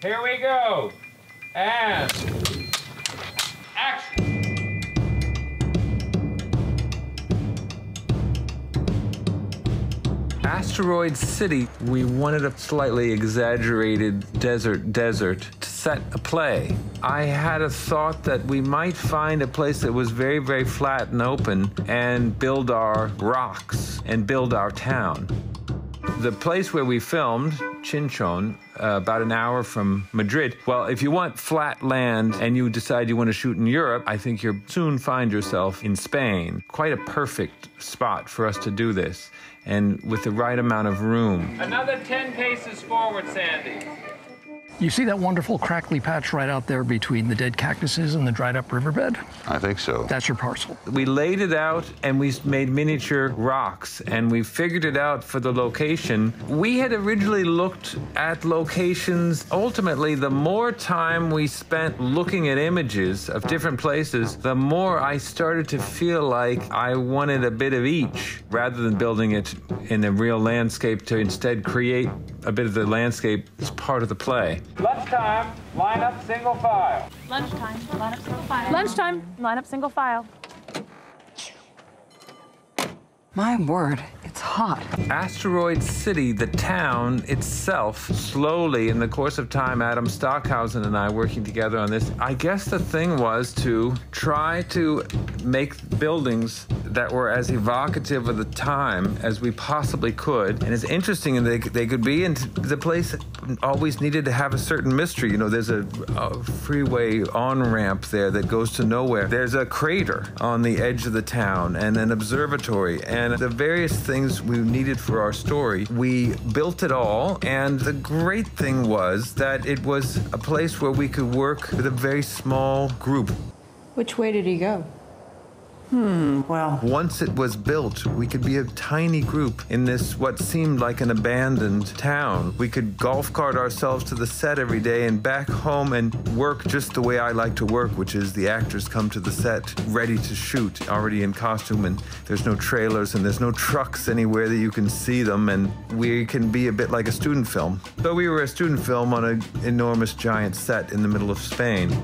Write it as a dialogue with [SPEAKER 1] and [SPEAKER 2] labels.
[SPEAKER 1] Here we go. And action. Asteroid City, we wanted a slightly exaggerated desert to set a play. I had a thought that we might find a place that was very, very flat and open and build our rocks and build our town. The place where we filmed, Chinchon, about an hour from Madrid. Well, if you want flat land and you decide you want to shoot in Europe, I think you'll soon find yourself in Spain. Quite a perfect spot for us to do this, and with the right amount of room. Another 10 paces forward, Sandy.
[SPEAKER 2] You see that wonderful crackly patch right out there between the dead cactuses and the dried up riverbed?
[SPEAKER 3] I think so.
[SPEAKER 2] That's your parcel.
[SPEAKER 1] We laid it out and we made miniature rocks and we figured it out for the location. We had originally looked at locations. Ultimately, the more time we spent looking at images of different places, the more I started to feel like I wanted a bit of each rather than building it in a real landscape, to instead create a bit of the landscape as part of the play. Lunchtime, line up single file.
[SPEAKER 4] Lunchtime, line up single file. Lunchtime, line up single file.
[SPEAKER 5] My word, it's hot.
[SPEAKER 1] Asteroid City, the town itself, slowly, in the course of time, Adam Stockhausen and I working together on this, I guess the thing was to try to make buildings that were as evocative of the time as we possibly could, and as interesting as they could be, and the place always needed to have a certain mystery. You know, there's a freeway on-ramp there that goes to nowhere. There's a crater on the edge of the town, and an observatory, and the various things we needed for our story. We built it all, and the great thing was that it was a place where we could work with a very small group.
[SPEAKER 6] Which way did he go?
[SPEAKER 5] Well,
[SPEAKER 1] Once it was built, we could be a tiny group in this, what seemed like an abandoned town. We could golf cart ourselves to the set every day and back home and work just the way I like to work, which is the actors come to the set ready to shoot, already in costume, and there's no trailers and there's no trucks anywhere that you can see them, and we can be a bit like a student film. So we were a student film on an enormous giant set in the middle of Spain.